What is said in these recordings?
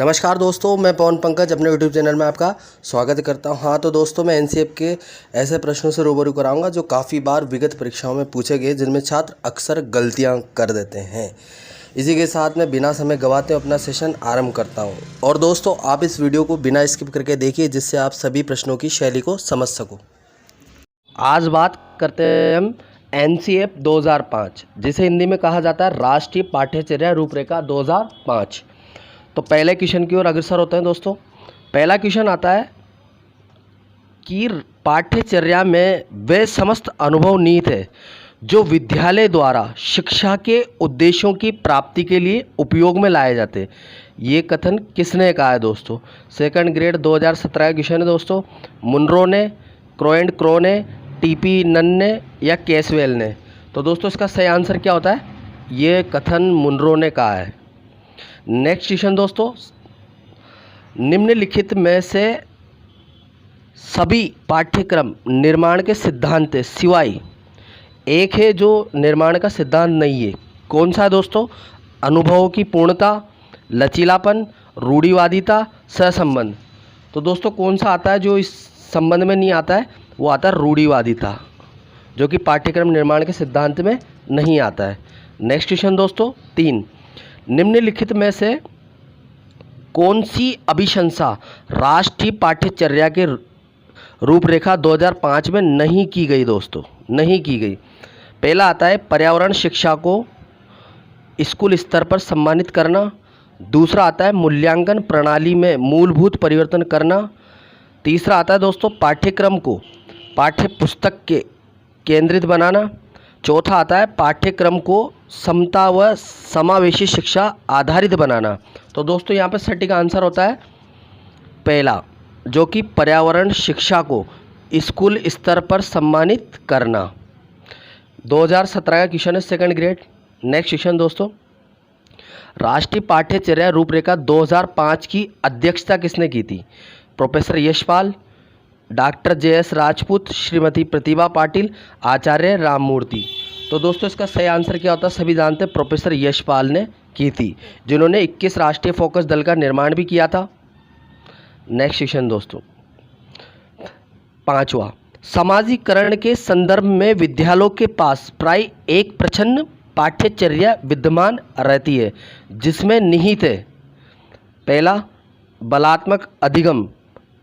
नमस्कार दोस्तों, मैं पवन पंकज अपने यूट्यूब चैनल में आपका स्वागत करता हूं। हाँ तो दोस्तों, मैं एनसीएफ के ऐसे प्रश्नों से रूबरू कराऊंगा जो काफ़ी बार विगत परीक्षाओं में पूछे गए, जिनमें छात्र अक्सर गलतियां कर देते हैं। इसी के साथ मैं बिना समय गंवाते अपना सेशन आरंभ करता हूं। और दोस्तों, आप इस वीडियो को बिना स्किप करके देखिए, जिससे आप सभी प्रश्नों की शैली को समझ सको। आज बात करते हैं हम एनसीएफ 2005, जिसे हिंदी में कहा जाता है राष्ट्रीय पाठ्यचर्या रूपरेखा 2005। तो पहले क्वेश्चन की ओर अग्रसर होते हैं दोस्तों। पहला क्वेश्चन आता है कि पाठ्यचर्या में वे समस्त अनुभव निहित है जो विद्यालय द्वारा शिक्षा के उद्देश्यों की प्राप्ति के लिए उपयोग में लाए जाते हैं। ये कथन किसने कहा है दोस्तों? सेकंड ग्रेड 2017 का क्वेश्चन है दोस्तों। मुनरो ने, क्रो ने, टीपी नन ने या कैसवेल ने? तो दोस्तों इसका सही आंसर क्या होता है? ये कथन मुनरो ने कहा है। नेक्स्ट क्वेश्चन दोस्तों, निम्नलिखित में से सभी पाठ्यक्रम निर्माण के सिद्धांत सिवाय एक है जो निर्माण का सिद्धांत नहीं है। कौन सा है दोस्तों? अनुभवों की पूर्णता, लचीलापन, रूढ़िवादिता, सहसंबंध। तो दोस्तों कौन सा आता है जो इस संबंध में नहीं आता है? वो आता है रूढ़िवादिता, जो कि पाठ्यक्रम निर्माण के सिद्धांत में नहीं आता है। नेक्स्ट क्वेश्चन दोस्तों 3, निम्नलिखित में से कौन सी अभिशंसा राष्ट्रीय पाठ्यचर्या के रूपरेखा 2005 में नहीं की गई दोस्तों? नहीं की गई। पहला आता है पर्यावरण शिक्षा को स्कूल स्तर पर सम्मानित करना। दूसरा आता है मूल्यांकन प्रणाली में मूलभूत परिवर्तन करना। तीसरा आता है दोस्तों पाठ्यक्रम को पाठ्य पुस्तक के केंद्रित बनाना। चौथा आता है पाठ्यक्रम को समता व समावेशी शिक्षा आधारित बनाना। तो दोस्तों यहाँ पर सटीक आंसर होता है पहला, जो कि पर्यावरण शिक्षा को स्कूल स्तर पर सम्मानित करना। 2017 का क्वेश्चन है, सेकंड ग्रेड। नेक्स्ट क्वेश्चन दोस्तों, राष्ट्रीय पाठ्यचर्या रूपरेखा 2005 की अध्यक्षता किसने की थी? Professor Yashpal, doctor JS Rajput, Shrimati Pratibha Patil, Acharya Ramamurthy. तो दोस्तों इसका सही आंसर क्या होता है? सभी जानते हैं प्रोफेसर यशपाल ने की थी, जिन्होंने 21 राष्ट्रीय फोकस दल का निर्माण भी किया था। नेक्स्ट क्वेश्चन दोस्तों 5वां, समाजीकरण के संदर्भ में विद्यालयों के पास प्राय एक प्रच्छन्न पाठ्यचर्या विद्यमान रहती है, जिसमें निहित है पहला बलात्मक अधिगम,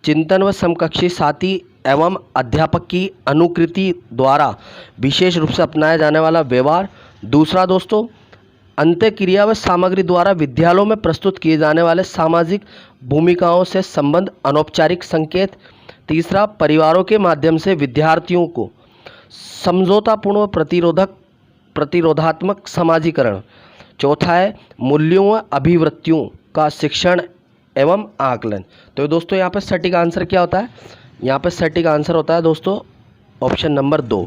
चिंतन व समकक्षी साथी एवं अध्यापक की अनुकृति द्वारा विशेष रूप से अपनाया जाने वाला व्यवहार। दूसरा दोस्तों अंत्यक्रिया व सामग्री द्वारा विद्यालयों में प्रस्तुत किए जाने वाले सामाजिक भूमिकाओं से संबंध अनौपचारिक संकेत। तीसरा परिवारों के माध्यम से विद्यार्थियों को समझौतापूर्ण व प्रतिरोधात्मक समाजीकरण। चौथा है मूल्यों व अभिवृत्तियों का शिक्षण एवं आकलन। तो दोस्तों यहाँ पर सटीक आंसर क्या होता है? यहाँ पर सटीक आंसर होता है दोस्तों ऑप्शन नंबर 2,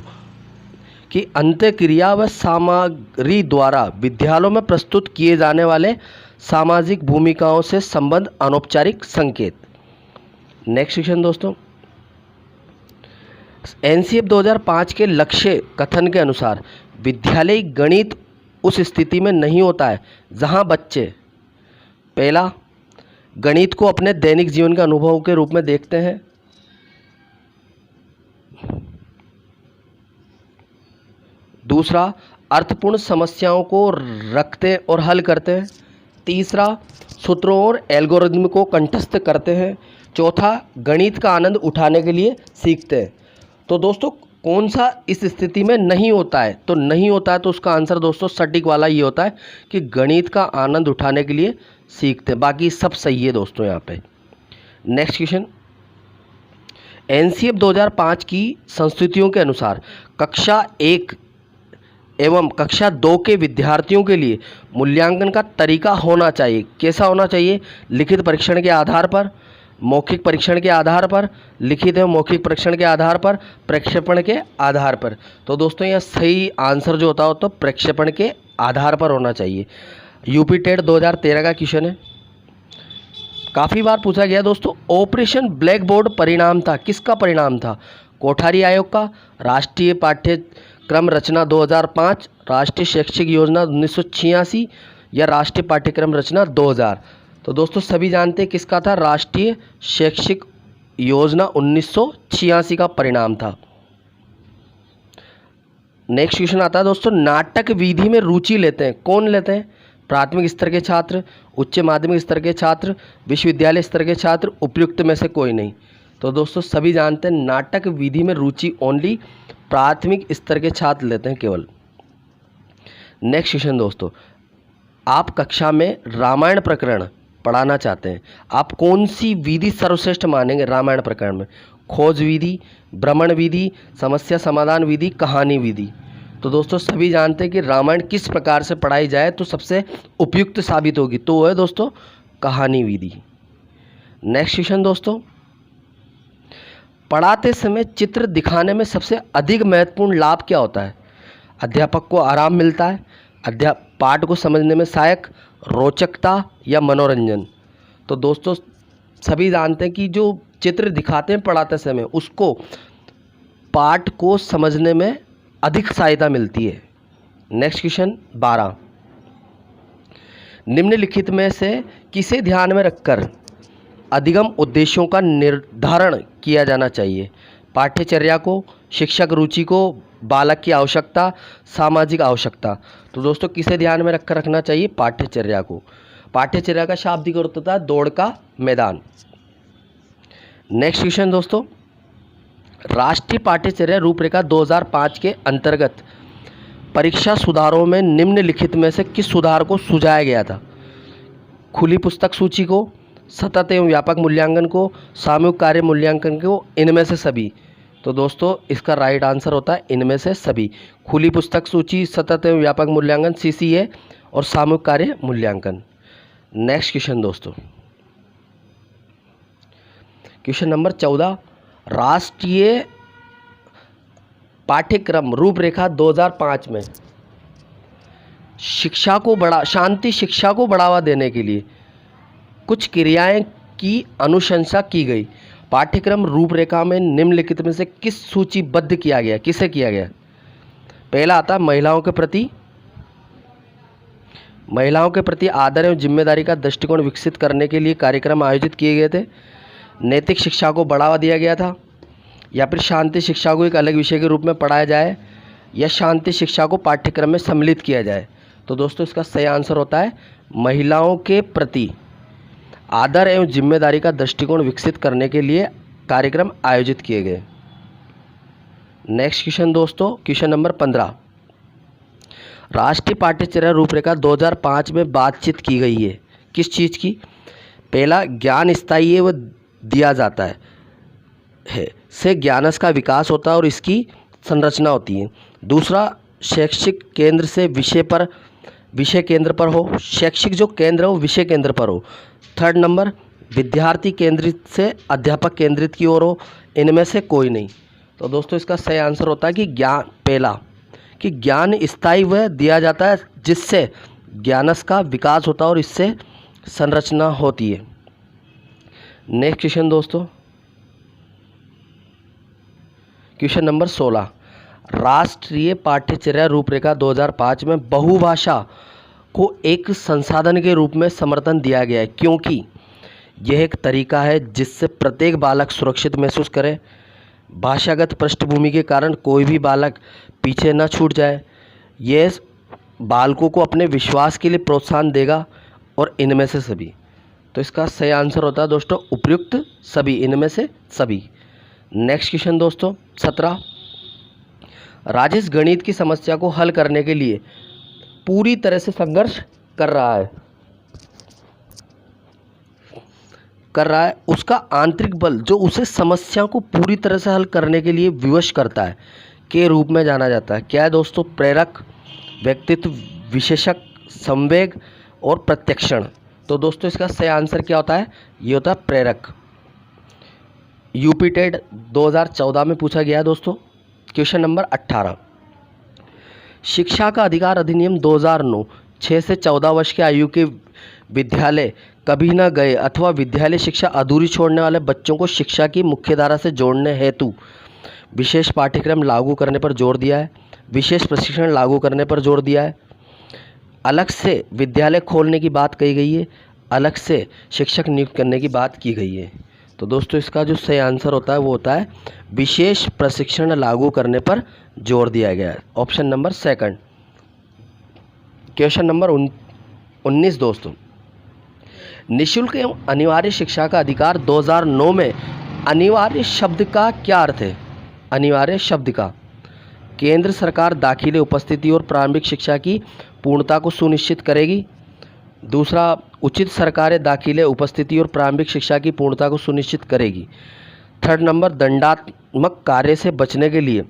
कि अंत्यक्रिया व सामग्री द्वारा विद्यालयों में प्रस्तुत किए जाने वाले सामाजिक भूमिकाओं से संबंध अनौपचारिक संकेत। नेक्स्ट क्वेश्चन दोस्तों, एनसीएफ 2005 के लक्ष्य कथन के अनुसार विद्यालय गणित उस स्थिति में नहीं होता है जहां बच्चे पहला गणित को अपने दैनिक जीवन के अनुभव के रूप में देखते हैं। दूसरा अर्थपूर्ण समस्याओं को रखते और हल करते हैं। तीसरा सूत्रों और एल्गोरिदम को कंठस्थ करते हैं। चौथा गणित का आनंद उठाने के लिए सीखते हैं। तो दोस्तों कौन सा इस स्थिति में नहीं होता है? तो नहीं होता है, तो उसका आंसर दोस्तों सटीक वाला ये होता है कि गणित का आनंद उठाने के लिए सीखते हैं। बाकी सब सही है दोस्तों यहाँ पे। नेक्स्ट क्वेश्चन, एनसीएफ 2005 की संस्तुतियों के अनुसार कक्षा 1 एवं कक्षा 2 के विद्यार्थियों के लिए मूल्यांकन का तरीका होना चाहिए। कैसा होना चाहिए? लिखित परीक्षण के आधार पर, मौखिक परीक्षण के आधार पर, लिखित एवं मौखिक परीक्षण के आधार पर, प्रक्षेपण के आधार पर। तो दोस्तों यह सही आंसर जो होता हो तो प्रक्षेपण के आधार पर होना चाहिए। यूपी टेट 2013 का क्वेश्चन है, काफ़ी बार पूछा गया दोस्तों। ऑपरेशन ब्लैक बोर्ड परिणाम था, किसका परिणाम था? कोठारी आयोग का, राष्ट्रीय पाठ्यक्रम रचना 2005, राष्ट्रीय शैक्षिक योजना 1986 या राष्ट्रीय पाठ्यक्रम रचना 2000? तो दोस्तों सभी जानते हैं किसका था, राष्ट्रीय शैक्षिक योजना 1986 का परिणाम था। नेक्स्ट क्वेश्चन आता है दोस्तों, नाटक विधि में रुचि लेते हैं कौन लेते हैं, प्राथमिक स्तर के छात्र, उच्च माध्यमिक स्तर के छात्र, विश्वविद्यालय स्तर के छात्र, उपयुक्त में से कोई नहीं। तो दोस्तों सभी जानते हैं नाटक विधि में रुचि ओनली प्राथमिक स्तर के छात्र लेते हैं केवल। नेक्स्ट क्वेश्चन दोस्तों, आप कक्षा में रामायण प्रकरण पढ़ाना चाहते हैं, आप कौन सी विधि सर्वश्रेष्ठ मानेंगे रामायण प्रकरण में, खोज विधि, भ्रमण विधि, समस्या समाधान विधि, कहानी विधि। तो दोस्तों सभी जानते हैं कि रामायण किस प्रकार से पढ़ाई जाए तो सबसे उपयुक्त साबित होगी, तो वो है दोस्तों कहानी विधि। नेक्स्ट क्वेश्चन दोस्तों, पढ़ाते समय चित्र दिखाने में सबसे अधिक महत्वपूर्ण लाभ क्या होता है, अध्यापक को आराम मिलता है, पाठ को समझने में सहायक, रोचकता या मनोरंजन। तो दोस्तों सभी जानते हैं कि जो चित्र दिखाते हैं पढ़ाते समय उसको पाठ को समझने में अधिक सहायता मिलती है। नेक्स्ट क्वेश्चन 12, निम्नलिखित में से किसे ध्यान में रखकर अधिगम उद्देश्यों का निर्धारण किया जाना चाहिए, पाठ्यचर्या को, शिक्षक रुचि को, बालक की आवश्यकता, सामाजिक आवश्यकता। तो दोस्तों किसे ध्यान में रखकर रखना चाहिए, पाठ्यचर्या को। पाठ्यचर्या का शाब्दिक अर्थ होता है दौड़ का मैदान। नेक्स्ट क्वेश्चन दोस्तों, राष्ट्रीय पाठ्यचर्या रूपरेखा 2005 के अंतर्गत परीक्षा सुधारों में निम्नलिखित में से किस सुधार को सुझाया गया था, खुली पुस्तक सूची को, सतत एवं व्यापक मूल्यांकन को, सामूहिक कार्य मूल्यांकन को, इनमें से सभी। तो दोस्तों इसका राइट आंसर होता है इनमें से सभी, खुली पुस्तक सूची, सतत एवं व्यापक मूल्यांकन CCA और सामूहिक कार्य मूल्यांकन। नेक्स्ट क्वेश्चन दोस्तों, क्वेश्चन नंबर 14, राष्ट्रीय पाठ्यक्रम रूपरेखा 2005 में शांति शिक्षा को बढ़ावा देने के लिए कुछ क्रियाएं की अनुशंसा की गई। पाठ्यक्रम रूपरेखा में निम्नलिखित में से किस सूचीबद्ध किया गया, किसे किया गया। पहला आता है महिलाओं के प्रति आदर एवं जिम्मेदारी का दृष्टिकोण विकसित करने के लिए कार्यक्रम आयोजित किए गए थे, नैतिक शिक्षा को बढ़ावा दिया गया था, या फिर शांति शिक्षा को एक अलग विषय के रूप में पढ़ाया जाए, या शांति शिक्षा को पाठ्यक्रम में सम्मिलित किया जाए। तो दोस्तों इसका सही आंसर होता है महिलाओं के प्रति आदर एवं जिम्मेदारी का दृष्टिकोण विकसित करने के लिए कार्यक्रम आयोजित किए गए। नेक्स्ट क्वेश्चन दोस्तों, क्वेश्चन नंबर 15, राष्ट्रीय पाठ्यचर्या रूपरेखा 2005 में बातचीत की गई है किस चीज़ की। पहला, ज्ञान स्थायी है व दिया जाता है से ज्ञानस का विकास होता है और इसकी संरचना होती है। दूसरा, शैक्षिक केंद्र से विषय केंद्र पर हो, शैक्षिक जो केंद्र हो विषय केंद्र पर हो। थर्ड नंबर, विद्यार्थी केंद्रित से अध्यापक केंद्रित की ओर हो, इनमें से कोई नहीं। तो दोस्तों इसका सही आंसर होता है कि पहला कि ज्ञान स्थायी व दिया जाता है जिससे ज्ञानस का विकास होता है और इससे संरचना होती है। नेक्स्ट क्वेश्चन दोस्तों, क्वेश्चन नंबर 16, राष्ट्रीय पाठ्यचर्या रूपरेखा 2005 में बहुभाषा को एक संसाधन के रूप में समर्थन दिया गया है क्योंकि यह एक तरीका है जिससे प्रत्येक बालक सुरक्षित महसूस करे, भाषागत पृष्ठभूमि के कारण कोई भी बालक पीछे न छूट जाए, यह बालकों को अपने विश्वास के लिए प्रोत्साहन देगा, और इनमें से सभी। तो इसका सही आंसर होता है दोस्तों उपयुक्त सभी, इनमें से सभी। नेक्स्ट क्वेश्चन दोस्तों 17, राजेश गणित की समस्या को हल करने के लिए पूरी तरह से संघर्ष कर रहा है, उसका आंतरिक बल जो उसे समस्या को पूरी तरह से हल करने के लिए विवश करता है के रूप में जाना जाता है। क्या है दोस्तों, प्रेरक, व्यक्तित्व विशेषक, संवेग और प्रत्यक्षण। तो दोस्तों इसका सही आंसर क्या होता है, ये होता है प्रेरक। यूपी टेट 2014 में पूछा गया है दोस्तों। क्वेश्चन नंबर 18, शिक्षा का अधिकार अधिनियम 2009 6 से 14 वर्ष की आयु के विद्यालय कभी न गए अथवा विद्यालय शिक्षा अधूरी छोड़ने वाले बच्चों को शिक्षा की मुख्यधारा से जोड़ने हेतु विशेष पाठ्यक्रम लागू करने पर जोर दिया है, विशेष प्रशिक्षण लागू करने पर जोर दिया है, अलग से विद्यालय खोलने की बात कही गई है, अलग से शिक्षक नियुक्त करने की बात की गई है। तो दोस्तों इसका जो सही आंसर होता है वो होता है विशेष प्रशिक्षण लागू करने पर जोर दिया गया है, option number second. Question number 19 दोस्तों, निःशुल्क एवं अनिवार्य शिक्षा का अधिकार 2009 में अनिवार्य शब्द का क्या अर्थ है? अनिवार्य शब्द का केंद्र सरकार दाखिले, उपस्थिति और प्रारंभिक शिक्षा की पूर्णता को सुनिश्चित करेगी। दूसरा, उचित सरकारें दाखिले, उपस्थिति और प्रारंभिक शिक्षा की पूर्णता को सुनिश्चित करेगी। थर्ड नंबर, दंडात्मक कार्य से बचने के लिए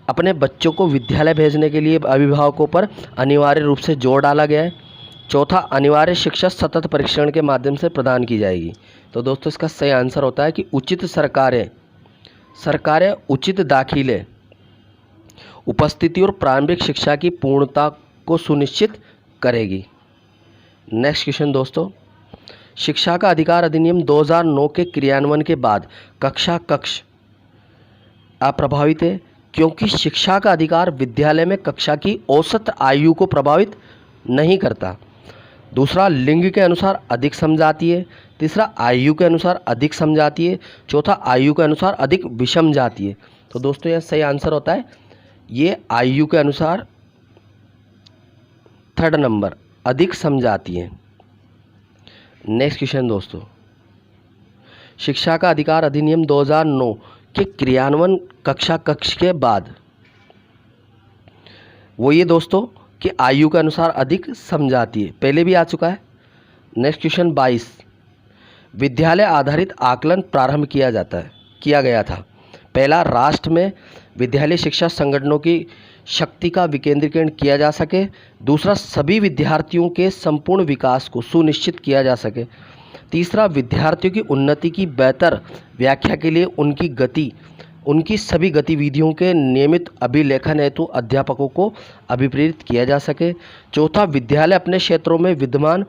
अपने बच्चों को विद्यालय भेजने के लिए अभिभावकों पर अनिवार्य रूप से जोर डाला गया है। चौथा, अनिवार्य शिक्षा सतत परीक्षण के माध्यम से प्रदान की जाएगी। तो दोस्तों इसका सही आंसर होता है कि उचित सरकारें उचित दाखिले, उपस्थिति और प्रारंभिक शिक्षा की पूर्णता को सुनिश्चित करेगी। नेक्स्ट क्वेश्चन दोस्तों, शिक्षा का अधिकार अधिनियम 2009 के क्रियान्वयन के बाद कक्षा कक्ष अप्रभावित है क्योंकि शिक्षा का अधिकार विद्यालय में कक्षा की औसत आयु को प्रभावित नहीं करता। दूसरा, लिंग के अनुसार अधिक समझाती है। तीसरा, आयु के अनुसार अधिक समझाती है। चौथा, आयु के अनुसार अधिक विषम जाती है। तो दोस्तों यह सही आंसर होता है ये आयु के अनुसार, थर्ड नंबर, अधिक समझाती है। नेक्स्ट क्वेश्चन दोस्तों, शिक्षा का अधिकार अधिनियम 2009 के क्रियान्वयन कक्षा कक्ष के बाद वो ये दोस्तों कि आयु के अनुसार अधिक समझाती है, पहले भी आ चुका है। नेक्स्ट क्वेश्चन 22, विद्यालय आधारित आकलन प्रारंभ किया गया था। पहला, राष्ट्र में विद्यालय शिक्षा संगठनों की शक्ति का विकेंद्रीकरण किया जा सके। दूसरा, सभी विद्यार्थियों के संपूर्ण विकास को सुनिश्चित किया जा सके। तीसरा, विद्यार्थियों की उन्नति की बेहतर व्याख्या के लिए उनकी सभी गतिविधियों के नियमित अभिलेखन हेतु अध्यापकों को अभिप्रेरित किया जा सके। चौथा, विद्यालय अपने क्षेत्रों में विद्यमान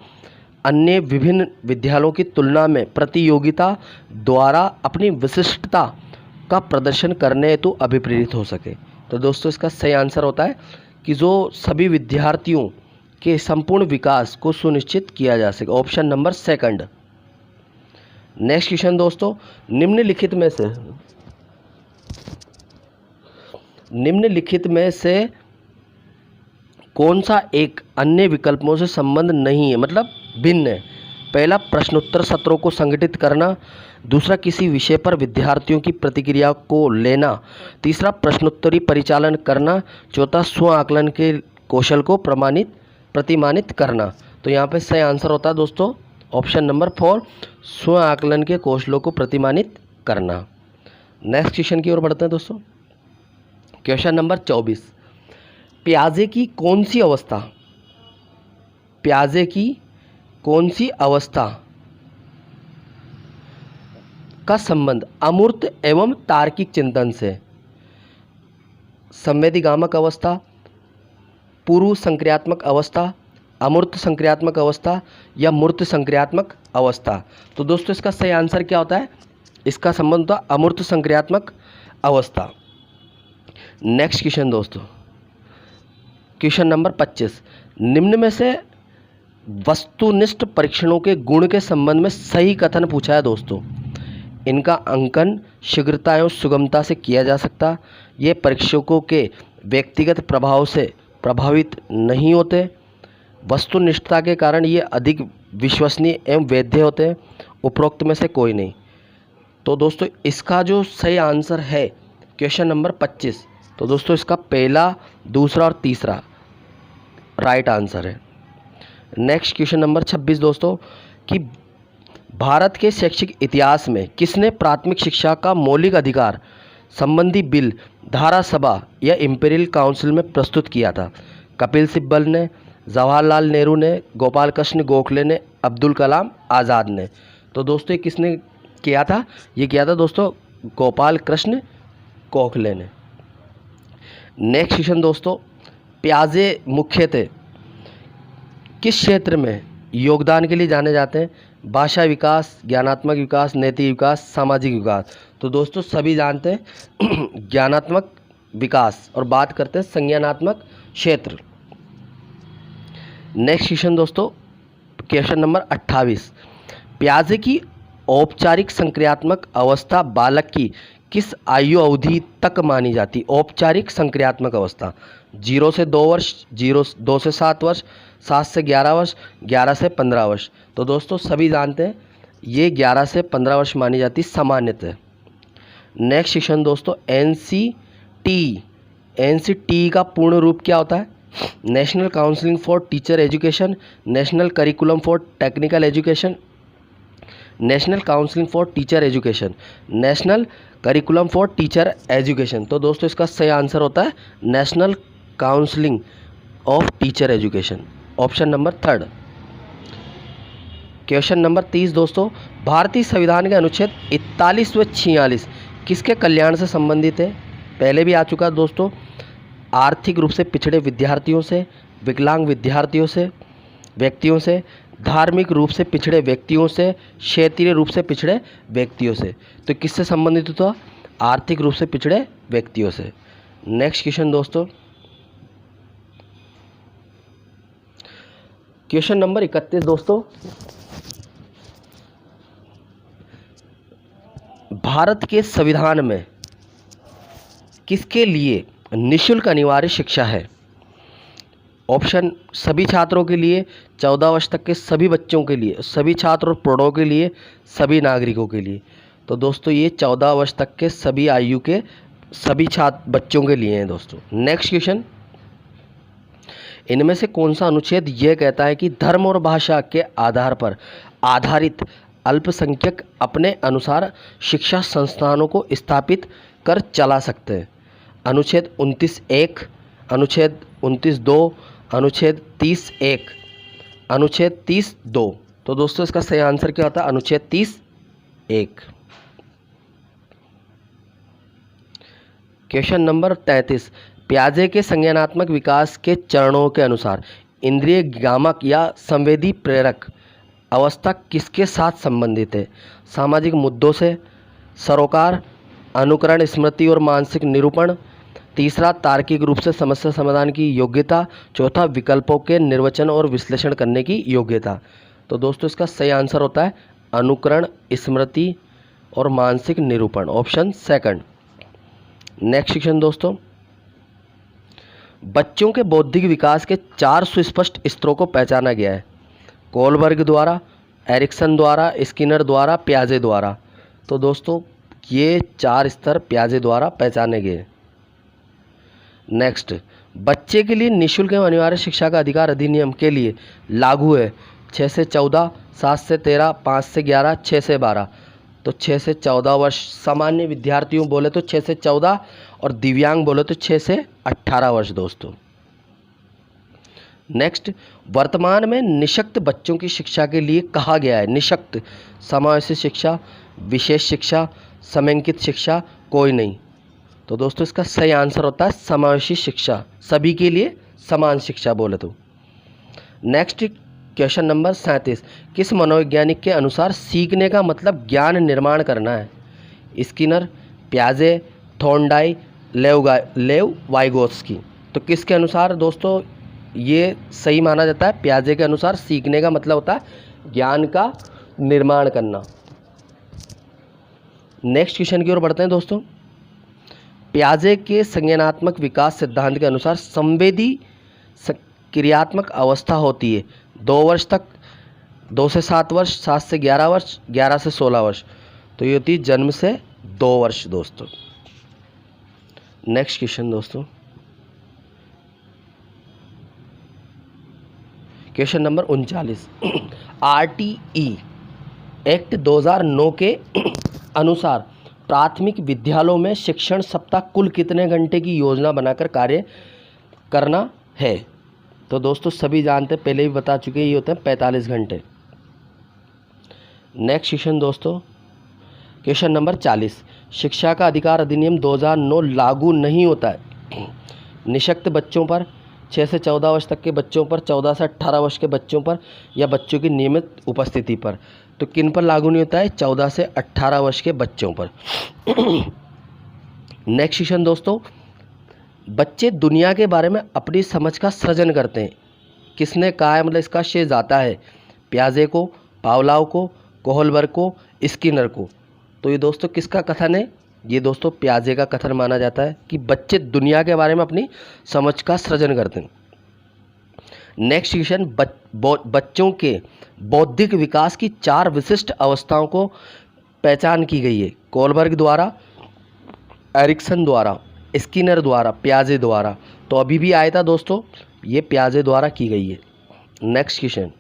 अन्य विभिन्न विद्यालयों की तुलना में प्रतियोगिता द्वारा अपनी विशिष्टता का प्रदर्शन करने हेतु अभिप्रेरित हो सके। तो दोस्तों इसका सही आंसर होता है कि जो सभी विद्यार्थियों के संपूर्ण विकास को सुनिश्चित किया जा सके, option number second. Next question दोस्तों, निम्नलिखित में से कौन सा एक अन्य विकल्पों से संबंध नहीं है, मतलब भिन्न है? पहला, प्रश्नोत्तर सत्रों को संगठित करना। दूसरा, किसी विषय पर विद्यार्थियों की प्रतिक्रिया को लेना। तीसरा, प्रश्नोत्तरी परिचालन करना। चौथा, स्व आकलन के कौशल को प्रतिमानित करना। तो यहाँ पे सही आंसर होता है दोस्तों ऑप्शन नंबर 4, स्व आकलन के कौशलों को प्रतिमानित करना। नेक्स्ट क्वेश्चन की ओर बढ़ते हैं दोस्तों। क्वेश्चन नंबर 24, प्याजे की कौन सी अवस्था का संबंध अमूर्त एवं तार्किक चिंतन से? संवेदीगामक अवस्था, पूर्व संक्रियात्मक अवस्था, अमूर्त संक्रियात्मक अवस्था या मूर्त संक्रियात्मक अवस्था? तो दोस्तों इसका सही आंसर क्या होता है? इसका संबंध होता है अमूर्त संक्रियात्मक अवस्था। नेक्स्ट क्वेश्चन दोस्तों, क्वेश्चन नंबर 25, निम्न में से वस्तुनिष्ठ परीक्षणों के गुण के संबंध में सही कथन पूछा है दोस्तों। इनका अंकन शीघ्रता एवं सुगमता से किया जा सकता। ये परीक्षकों के व्यक्तिगत प्रभाव से प्रभावित नहीं होते। वस्तुनिष्ठता के कारण ये अधिक विश्वसनीय एवं वैध होते हैं। उपरोक्त में से कोई नहीं। तो दोस्तों इसका जो सही आंसर है क्वेश्चन नंबर 25, तो दोस्तों इसका पहला, दूसरा और तीसरा राइट आंसर है। नेक्स्ट क्वेश्चन नंबर 26 दोस्तों, कि भारत के शैक्षिक इतिहास में किसने प्राथमिक शिक्षा का मौलिक अधिकार संबंधी बिल धारासभा या इंपीरियल काउंसिल में प्रस्तुत किया था? कपिल सिब्बल ने, जवाहरलाल नेहरू ने, गोपाल कृष्ण गोखले ने, अब्दुल कलाम आज़ाद ने? तो दोस्तों ये किसने किया था? ये किया था दोस्तों गोपाल कृष्ण गोखले ने। नेक्स्ट क्वेश्चन दोस्तों, प्याजे मुख्यतः किस क्षेत्र में योगदान के लिए जाने जाते हैं? भाषा विकास, ज्ञानात्मक विकास, नैतिक विकास, सामाजिक विकास? तो दोस्तों सभी जानते हैं ज्ञानात्मक विकास और बात करते हैं संज्ञानात्मक क्षेत्र। नेक्स्ट क्वेश्चन दोस्तों, क्वेश्चन नंबर 28, प्याजे की औपचारिक संक्रियात्मक अवस्था बालक की किस आयु अवधि तक मानी जाती? औपचारिक संक्रियात्मक अवस्था 0 से 2 वर्ष, 2 से 7 वर्ष, 7 से 11 वर्ष, 11 से 15 वर्ष। तो दोस्तों सभी जानते हैं ये 11 से 15 वर्ष मानी जाती सामान्यतः। नेक्स्ट क्वेश्चन दोस्तों, एनसीटी का पूर्ण रूप क्या होता है? National counselling for teacher education, national curriculum for technical education, national counselling for teacher education, national curriculum for teacher education. तो दोस्तों इसका सही आंसर होता है national counselling of teacher education, option number 3। Question number 30 दोस्तों, भारतीय संविधान के अनुच्छेद 41 व 46 किसके कल्याण से संबंधित है? पहले भी आ चुका है दोस्तों। आर्थिक रूप से पिछड़े विद्यार्थियों से, विकलांग विद्यार्थियों से, व्यक्तियों से, धार्मिक रूप से पिछड़े व्यक्तियों से, क्षेत्रीय रूप से पिछड़े व्यक्तियों से। तो किससे संबंधित होता? आर्थिक रूप से पिछड़े व्यक्तियों से। नेक्स्ट क्वेश्चन दोस्तों, क्वेश्चन नंबर 31 दोस्तों, भारत के संविधान में किसके लिए निःशुल्क अनिवार्य शिक्षा है? ऑप्शन सभी छात्रों के लिए, 14 वर्ष तक के सभी बच्चों के लिए, सभी छात्र और प्रौढ़ों के लिए, सभी नागरिकों के लिए। तो दोस्तों ये 14 वर्ष तक के सभी आयु के सभी छात्र बच्चों के लिए हैं दोस्तों। नेक्स्ट क्वेश्चन, इनमें से कौन सा अनुच्छेद यह कहता है कि धर्म और भाषा के आधार पर आधारित अल्पसंख्यक अपने अनुसार शिक्षा संस्थानों को स्थापित कर चला सकते हैं? अनुच्छेद 29(1), अनुच्छेद 29(2), अनुच्छेद 30(1), अनुच्छेद 30(2). तो दोस्तों इसका सही आंसर क्या होता है? अनुच्छेद 30(1). क्वेश्चन नंबर 33, प्याजे के संज्ञानात्मक विकास के चरणों के अनुसार इंद्रिय गामक या संवेदी प्रेरक अवस्था किसके साथ संबंधित है? सामाजिक मुद्दों से, सरोकार, अनुकरण, स्मृति और मानसिक निरूपण, तीसरा तार्किक रूप से समस्या समाधान की योग्यता, चौथा विकल्पों के निर्वचन और विश्लेषण करने की योग्यता। तो दोस्तों इसका सही आंसर होता है अनुकरण, स्मृति और मानसिक निरूपण, ऑप्शन 2। नेक्स्ट क्वेश्चन दोस्तों, बच्चों के बौद्धिक विकास के 4 सुस्पष्ट स्तरों को पहचाना गया है। कोलबर्ग द्वारा, एरिक्सन द्वारा, स्किनर द्वारा, प्याजे द्वारा। तो दोस्तों ये 4 स्तर प्याजे द्वारा पहचाने गए। नेक्स्ट, बच्चे के लिए निःशुल्क एवं अनिवार्य शिक्षा का अधिकार अधिनियम के लिए लागू है 6 से 14, 7 से 13, 5 से 11, 6 से 12। तो 6 से 14 वर्ष सामान्य विद्यार्थियों बोले तो 6 से 14 और दिव्यांग बोले तो 6 से 18 वर्ष दोस्तों। नेक्स्ट, वर्तमान में निःशक्त बच्चों की शिक्षा के लिए कहा गया है निःशक्त, समावेशी शिक्षा, विशेष शिक्षा, समंकित शिक्षा, कोई नहीं। तो दोस्तों इसका सही आंसर होता है समावेशी शिक्षा, सभी के लिए समान शिक्षा बोले तो। नेक्स्ट क्वेश्चन नंबर 37, किस मनोवैज्ञानिक के अनुसार सीखने का मतलब ज्ञान निर्माण करना है? स्किनर, प्याजे, थॉर्नडाई, लेव वाइगोत्स्की। तो किसके अनुसार दोस्तों ये सही माना जाता है? प्याजे के अनुसार सीखने का मतलब होता है ज्ञान का निर्माण करना। नेक्स्ट क्वेश्चन की ओर बढ़ते हैं दोस्तों, प्याजे के संज्ञानात्मक विकास सिद्धांत के अनुसार संवेदी क्रियात्मक अवस्था होती है 2 वर्ष तक, 2 से 7 वर्ष, 7 से 11 वर्ष, 11 से 16 वर्ष। तो ये होती है जन्म से 2 वर्ष दोस्तों। नेक्स्ट क्वेश्चन दोस्तों, क्वेश्चन नंबर 39, RTE एक्ट 2009 के अनुसार प्राथमिक विद्यालयों में शिक्षण सप्ताह कुल कितने घंटे की योजना बनाकर कार्य करना है? तो दोस्तों सभी जानते हैं, पहले भी बता चुके, ये होते हैं 45 घंटे। नेक्स्ट क्वेश्चन दोस्तों, क्वेश्चन नंबर 40, शिक्षा का अधिकार अधिनियम 2009 लागू नहीं होता है निःशक्त बच्चों पर, 6 से 14 वर्ष तक के बच्चों पर, 14 से 18 वर्ष के बच्चों पर या बच्चों की नियमित उपस्थिति पर। तो किन पर लागू नहीं होता है? 14 से 18 वर्ष के बच्चों पर। नेक्स्ट क्वेश्चन दोस्तों, बच्चे दुनिया के बारे में अपनी समझ का सृजन करते हैं। किसने कहा है? मतलब इसका श्रेय जाता है प्याजे को, पावलोव को, कोहलबर्ग को, स्किनर को। तो ये दोस्तों किसका कथन है? ये दोस्तों प्याजे का कथन माना जाता है कि बच्चे दुनिया के बारे में अपनी समझ का सृजन करते हैं। नेक्स्ट क्वेश्चन, बच्चों के बौद्धिक विकास की 4 विशिष्ट अवस्थाओं को पहचान की गई है। कोहलबर्ग द्वारा, एरिक्सन द्वारा, स्किनर द्वारा, प्याजे द्वारा। तो अभी भी आया था दोस्तों, ये प्याजे द्वारा की गई है। नेक्स्ट क्वेश्चन,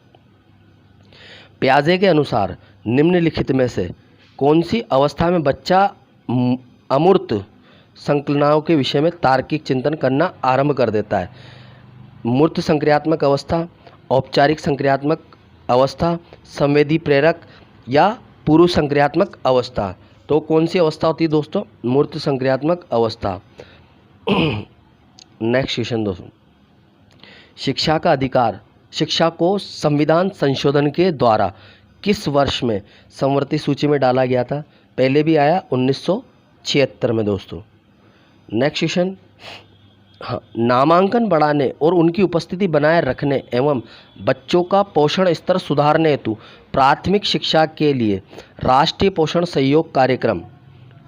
प्याजे के अनुसार निम्नलिखित में से कौन सी अवस्था में बच्चा अमूर्त संकल्पनाओं के विषय में तार्किक चिंतन करना आरंभ कर देता है? मूर्त संक्रियात्मक अवस्था, औपचारिक संक्रियात्मक अवस्था, संवेदी प्रेरक या पूर्व संक्रियात्मक अवस्था। तो कौन सी अवस्था होती है दोस्तों? मूर्त संक्रियात्मक अवस्था। नेक्स्ट क्वेश्चन दोस्तों, शिक्षा का अधिकार शिक्षा को संविधान संशोधन के द्वारा किस वर्ष में समवर्ती सूची में डाला गया था? पहले भी आया 1976 में दोस्तों। नेक्स्ट क्वेश्चन, हाँ, नामांकन बढ़ाने और उनकी उपस्थिति बनाए रखने एवं बच्चों का पोषण स्तर सुधारने हेतु प्राथमिक शिक्षा के लिए राष्ट्रीय पोषण सहयोग कार्यक्रम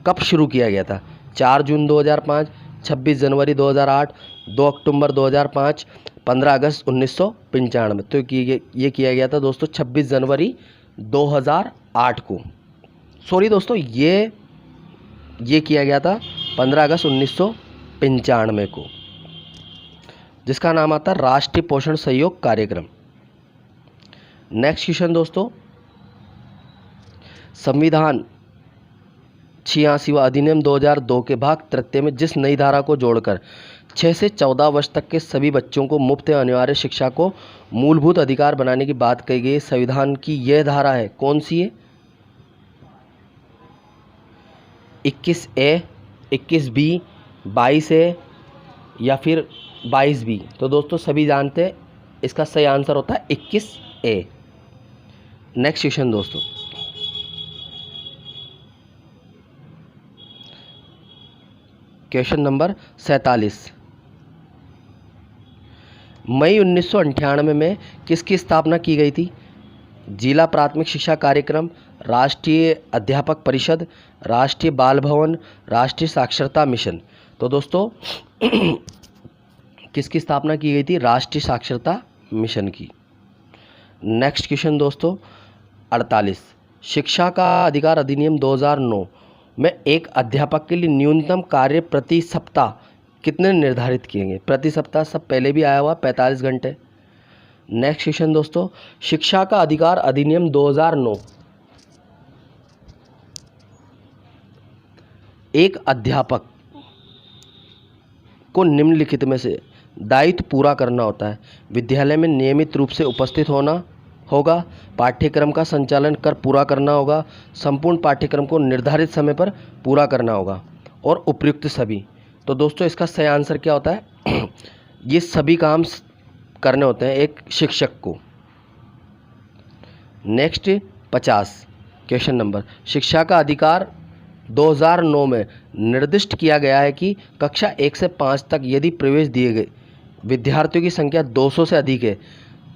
कब शुरू किया गया था? 4 जून 2005, 26 जनवरी 2008, 2 अक्टूबर 2005, 15 अगस्त 1995। तो ये किया गया था दोस्तों 26 जनवरी 2008 को। सॉरी दोस्तों, ये किया गया था 15 अगस्त 1995 को, जिसका नाम आता है राष्ट्रीय पोषण सहयोग कार्यक्रम। नेक्स्ट क्वेश्चन दोस्तों, संविधान 86वां अधिनियम 2002 के भाग 3 में जिस नई धारा को जोड़कर 6 से 14 वर्ष तक के सभी बच्चों को मुफ्त एवं अनिवार्य शिक्षा को मूलभूत अधिकार बनाने की बात कही गई, संविधान की यह धारा है, कौन सी है? 21A, 21B, 22A या फिर 22B। तो दोस्तों सभी जानते हैं इसका सही आंसर होता है 21A। नेक्स्ट क्वेश्चन दोस्तों, क्वेश्चन नंबर 47, मई 1998 में किसकी स्थापना की गई थी? जिला प्राथमिक शिक्षा कार्यक्रम, राष्ट्रीय अध्यापक परिषद, राष्ट्रीय बाल भवन, राष्ट्रीय साक्षरता मिशन। तो दोस्तों किसकी स्थापना की गई थी? राष्ट्रीय साक्षरता मिशन की। नेक्स्ट क्वेश्चन दोस्तों 48, शिक्षा का अधिकार अधिनियम 2009 में एक अध्यापक के लिए न्यूनतम कार्य प्रति सप्ताह कितने निर्धारित किए गए? प्रति सप्ताह सब पहले भी आया हुआ 45 घंटे। नेक्स्ट क्वेश्चन दोस्तों, शिक्षा का अधिकार अधिनियम 2009 एक अध्यापक को निम्नलिखित में से दायित्व पूरा करना होता है? विद्यालय में नियमित रूप से उपस्थित होना होगा, पाठ्यक्रम का संचालन कर पूरा करना होगा, संपूर्ण पाठ्यक्रम को निर्धारित समय पर पूरा करना होगा, और उपयुक्त सभी। तो दोस्तों इसका सही आंसर क्या होता है? ये सभी काम करने होते हैं एक शिक्षक को। नेक्स्ट 50 क्वेश्चन नंबर, शिक्षा का अधिकार 2009 में निर्दिष्ट किया गया है कि कक्षा 1 से 5 तक यदि प्रवेश दिए गए विद्यार्थियों की संख्या 200 से अधिक है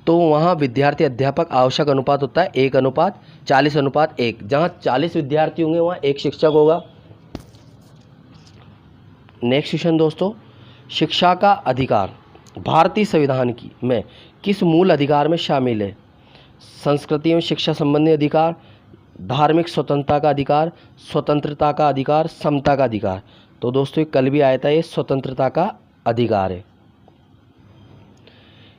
तो वहाँ विद्यार्थी अध्यापक आवश्यक अनुपात होता है 1:40:1। जहाँ 40 विद्यार्थी होंगे वहाँ 1 शिक्षक होगा। नेक्स्ट क्वेश्चन दोस्तों, शिक्षा का अधिकार भारतीय संविधान की में किस मूल अधिकार में शामिल है? संस्कृति एवं शिक्षा संबंधी अधिकार, धार्मिक स्वतंत्रता का अधिकार, स्वतंत्रता का अधिकार, समता का अधिकार। तो दोस्तों कल भी आया था, ये स्वतंत्रता का अधिकार है।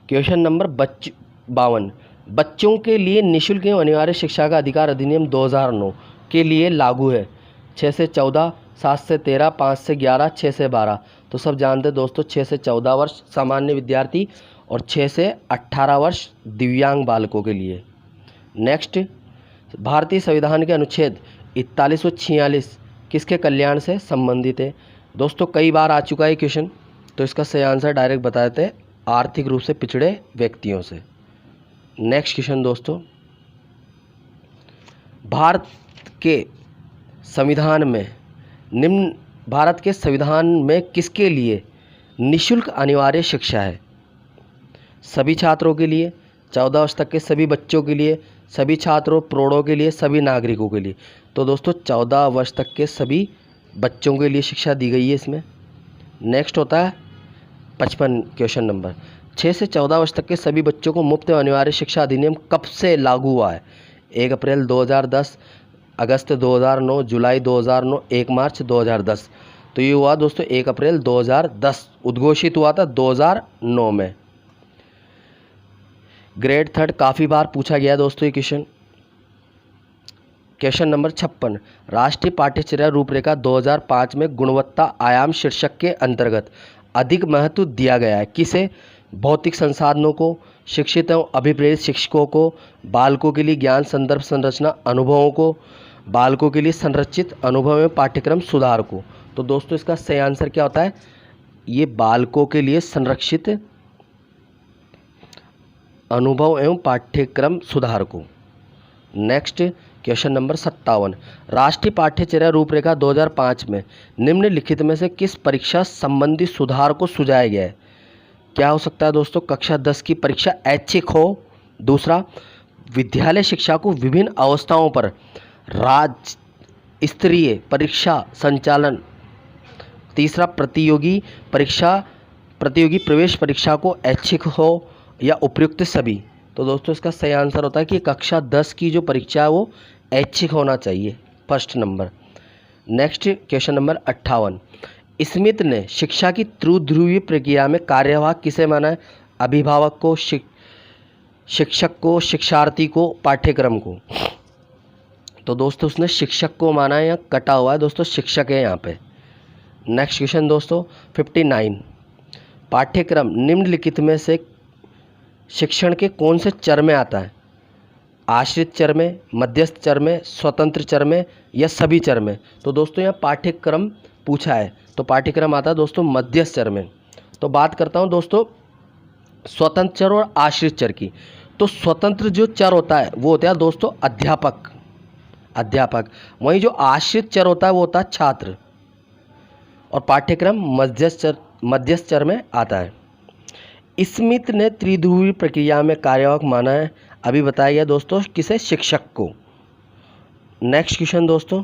क्वेश्चन नंबर 52, बच्चों के लिए निःशुल्क एवं अनिवार्य शिक्षा का अधिकार अधिनियम 2009 के लिए लागू है? 6 से 14, 7 से 13, 5 से 11, 6 से 12। तो सब जानते हैं दोस्तों 6 से 14 वर्ष सामान्य विद्यार्थी और 6 से 18 वर्ष दिव्यांग बालकों के लिए। नेक्स्ट, भारतीय संविधान के अनुच्छेद 41 व 46 किसके कल्याण से संबंधित है? दोस्तों कई बार आ चुका है क्वेश्चन, तो इसका सही आंसर डायरेक्ट बता देते हैं, आर्थिक रूप से पिछड़े व्यक्तियों से। नेक्स्ट क्वेश्चन दोस्तों, भारत के संविधान में किसके लिए निःशुल्क अनिवार्य शिक्षा है? सभी छात्रों के लिए, 14 वर्ष तक के सभी बच्चों के लिए, सभी छात्रों, प्रौढ़ों के लिए, सभी नागरिकों के लिए। तो दोस्तों 14 वर्ष तक के सभी बच्चों के लिए शिक्षा दी गई है इसमें। नेक्स्ट होता है 55 क्वेश्चन नंबर, 6 से 14 वर्ष तक के सभी बच्चों को मुफ्त एवं अनिवार्य शिक्षा अधिनियम कब से लागू हुआ है? 1 अप्रैल 2010, अगस्त 2009, जुलाई 2009, 1 मार्च 2010। तो ये हुआ दोस्तों 1 अप्रैल 2010, उद्घोषित हुआ था 2009 में। ग्रेड 3 काफ़ी बार पूछा गया दोस्तों ये क्वेश्चन। क्वेश्चन नंबर 56, राष्ट्रीय पाठ्यचर्या रूपरेखा 2005 में गुणवत्ता आयाम शीर्षक के अंतर्गत अधिक महत्व दिया गया है किसे? भौतिक संसाधनों को, शिक्षित एवं अभिप्रेरित शिक्षकों को, बालकों के लिए ज्ञान संदर्भ संरचना अनुभवों को, बालकों के लिए संरचित अनुभव एवं पाठ्यक्रम सुधार को। तो दोस्तों इसका सही आंसर क्या होता है? ये बालकों के लिए संरक्षित अनुभव एवं पाठ्यक्रम सुधार को। नेक्स्ट क्वेश्चन नंबर 57, राष्ट्रीय पाठ्यचर्या रूपरेखा 2005 में निम्नलिखित में से किस परीक्षा संबंधी सुधार को सुझाया गया है? क्या हो सकता है दोस्तों? कक्षा 10 की परीक्षा ऐच्छिक हो। दूसरा, विद्यालय शिक्षा को विभिन्न अवस्थाओं पर राज्य स्तरीय परीक्षा संचालन। तीसरा, प्रतियोगी प्रवेश परीक्षा को ऐच्छिक हो या उपयुक्त सभी। तो दोस्तों इसका सही आंसर होता है कि कक्षा 10 की जो परीक्षा है वो ऐच्छिक होना चाहिए, first number. Next question number 58, Smith ने शिक्षा की त्रिध्रुवीय प्रक्रिया में कार्यवाहक किसे माना है? अभिभावक को, शिक्षक को, शिक्षार्थी को, पाठ्यक्रम को। तो दोस्तों उसने शिक्षक को माना है, यहाँ कटा हुआ है दोस्तों, शिक्षक है यहाँ पे। नेक्स्ट क्वेश्चन दोस्तों 59, पाठ्यक्रम निम्नलिखित में से शिक्षण के कौन से चर में आता है? आश्रित चर में, मध्यस्थ चर में, स्वतंत्र चर में या सभी चर में? तो दोस्तों यहाँ पाठ्यक्रम पूछा है, तो पाठ्यक्रम आता है दोस्तों मध्यस्थ चर में। तो बात करता हूँ दोस्तों स्वतंत्र चर और आश्रित चर की। तो स्वतंत्र जो चर होता है वो होता है दोस्तों अध्यापक। वहीं जो आश्रित चर होता है वो होता है छात्र, और पाठ्यक्रम मध्यस्थ चर में आता है। स्मिथ ने त्रिध्रुवीय प्रक्रिया में कार्यवाहक माना है, अभी बताया गया दोस्तों किसे? शिक्षक को। नेक्स्ट क्वेश्चन दोस्तों,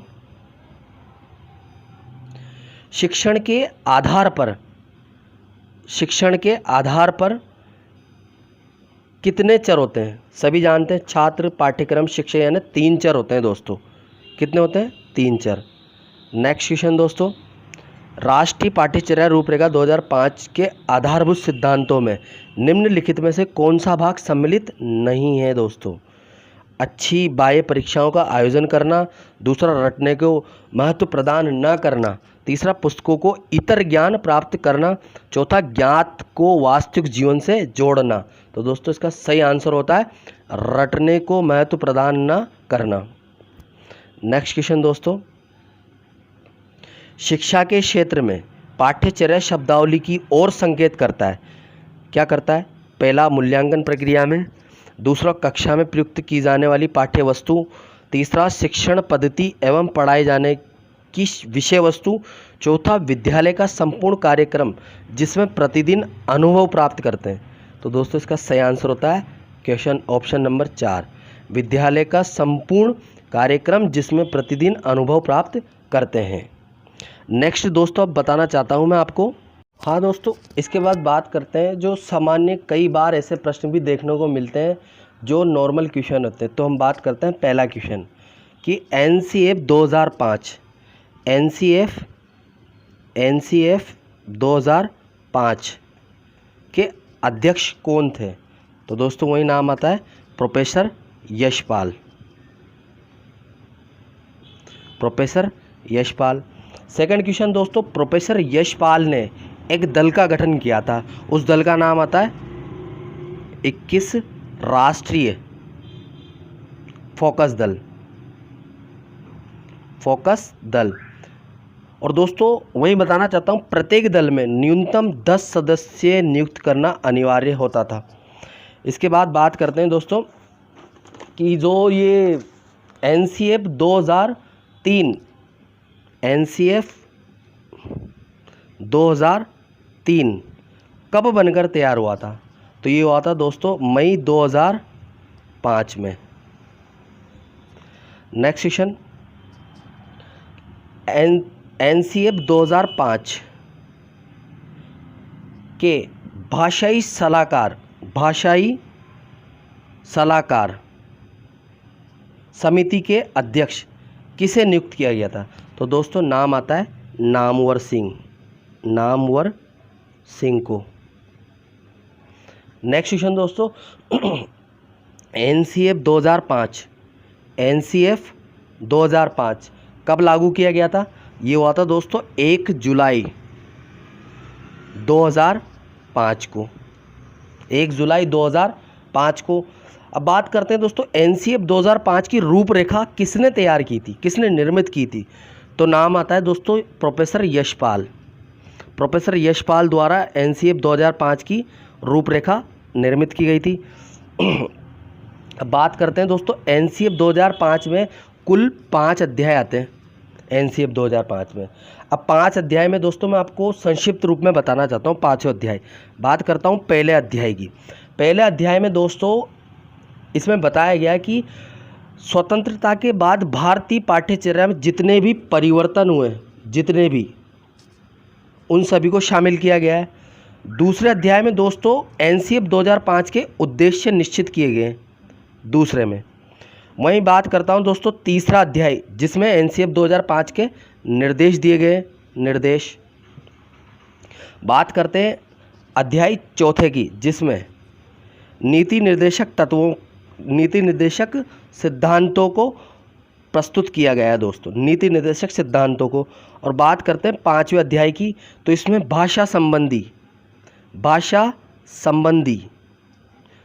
शिक्षण के आधार पर कितने चर होते हैं? सभी जानते हैं, छात्र, पाठ्यक्रम, शिक्षक, यानी 3 चर होते हैं दोस्तों। कितने होते हैं? 3 चर। नेक्स्ट क्वेश्चन दोस्तों, राष्ट्रीय पाठ्यचर्या रूपरेखा 2005 के आधारभूत सिद्धांतों में निम्नलिखित में से कौन सा भाग सम्मिलित नहीं है दोस्तों? अच्छी बाह्य परीक्षाओं का आयोजन करना। दूसरा, रटने को महत्व प्रदान न करना। तीसरा, पुस्तकों को इतर ज्ञान प्राप्त करना। चौथा, ज्ञात को वास्तविक जीवन से जोड़ना। तो दोस्तों इसका सही आंसर होता है रटने को महत्व प्रदान न करना। नेक्स्ट क्वेश्चन दोस्तों, शिक्षा के क्षेत्र में पाठ्यचर्या शब्दावली की ओर संकेत करता है। क्या करता है? पहला, मूल्यांकन प्रक्रिया में। दूसरा, कक्षा में प्रयुक्त की जाने वाली पाठ्य वस्तु। तीसरा, शिक्षण पद्धति एवं पढ़ाए जाने की विषय वस्तु। चौथा, विद्यालय का संपूर्ण कार्यक्रम जिसमें प्रतिदिन अनुभव प्राप्त करते हैं। तो दोस्तों इसका सही आंसर होता है क्वेश्चन ऑप्शन नंबर 4, विद्यालय का संपूर्ण कार्यक्रम जिसमें प्रतिदिन अनुभव प्राप्त करते हैं। नेक्स्ट दोस्तों अब बताना चाहता हूं मैं आपको, हाँ दोस्तों, इसके बाद बात करते हैं जो सामान्य कई बार ऐसे प्रश्न भी देखने को मिलते हैं जो नॉर्मल क्वेश्चन होते हैं। तो हम बात करते हैं पहला क्वेश्चन कि एनसीएफ 2005 के अध्यक्ष कौन थे? तो दोस्तों वही नाम आता है प्रोफेसर यशपाल। सेकंड क्वेश्चन दोस्तों, प्रोफेसर यशपाल ने एक दल का गठन किया था, उस दल का नाम आता है 21 राष्ट्रीय फोकस दल। और दोस्तों वही बताना चाहता हूँ, प्रत्येक दल में न्यूनतम 10 सदस्य नियुक्त करना अनिवार्य होता था। इसके बाद बात करते हैं दोस्तों कि जो ये एनसीएफ 2003 कब बनकर तैयार हुआ था? तो ये हुआ था दोस्तों मई 2005 में। नेक्स्ट क्वेश्चन, NCF 2005 के भाषाई सलाहकार समिति के अध्यक्ष किसे नियुक्त किया गया था? तो दोस्तों नाम आता है नामवर सिंह को। नेक्स्ट क्वेश्चन दोस्तों, NCF 2005 कब लागू किया गया था? ये हुआ था दोस्तों 1 जुलाई 2005 को, 1 जुलाई 2005 को। अब बात करते हैं दोस्तों NCF 2005 की रूपरेखा किसने तैयार की थी, किसने निर्मित की थी? तो नाम आता है दोस्तों प्रोफेसर यशपाल द्वारा NCF 2005 की रूपरेखा निर्मित की गई थी। अब बात करते हैं दोस्तों NCF 2005 में कुल 5 अध्याय आते हैं NCF 2005 में। अब 5 अध्याय में दोस्तों मैं आपको संक्षिप्त रूप में बताना चाहता हूँ 5 अध्याय। बात करता हूँ पहले अध्याय की। पहले अध्याय में दोस्तों इसमें बताया गया कि स्वतंत्रता के बाद भारतीय पाठ्यचर्या में जितने भी परिवर्तन हुए, उन सभी को शामिल किया गया है। दूसरे अध्याय में दोस्तों NCF 2005 के उद्देश्य निश्चित किए गए दूसरे में। वहीं बात करता हूं दोस्तों तीसरा अध्याय जिसमें NCF 2005 के निर्देश दिए गए। बात करते हैं अध्याय चौथे की जिसमें नीति निर्देशक सिद्धांतों को प्रस्तुत किया गया है दोस्तों, नीति निर्देशक सिद्धांतों को। और बात करते हैं 5वें अध्याय की, तो इसमें भाषा संबंधी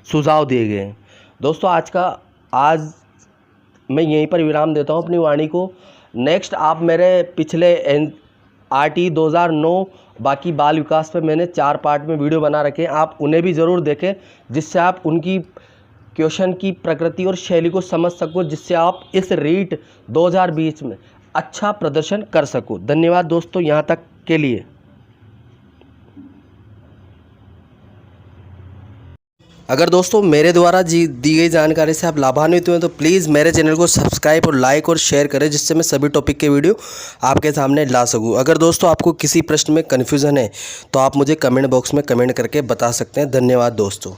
सुझाव दिए गए हैं। दोस्तों आज मैं यहीं पर विराम देता हूं अपनी वाणी को। नेक्स्ट आप मेरे पिछले RT 2009 बाकी बाल विकास पे मैंने 4 पार्ट में वीडियो बना रखे हैं, आप उन्हें भी ज़रूर देखें जिससे आप उनकी क्वेश्चन की प्रकृति और शैली को समझ सको, जिससे आप इस रीट 2020 में अच्छा प्रदर्शन कर सको। धन्यवाद दोस्तों यहाँ तक के लिए। अगर दोस्तों मेरे द्वारा दी गई जानकारी से आप लाभान्वित हुए तो प्लीज़ मेरे चैनल को सब्सक्राइब और लाइक और शेयर करें, जिससे मैं सभी टॉपिक के वीडियो आपके सामने ला सकूं। अगर दोस्तों आपको किसी प्रश्न में कन्फ्यूज़न है तो आप मुझे कमेंट बॉक्स में कमेंट करके बता सकते हैं। धन्यवाद दोस्तों।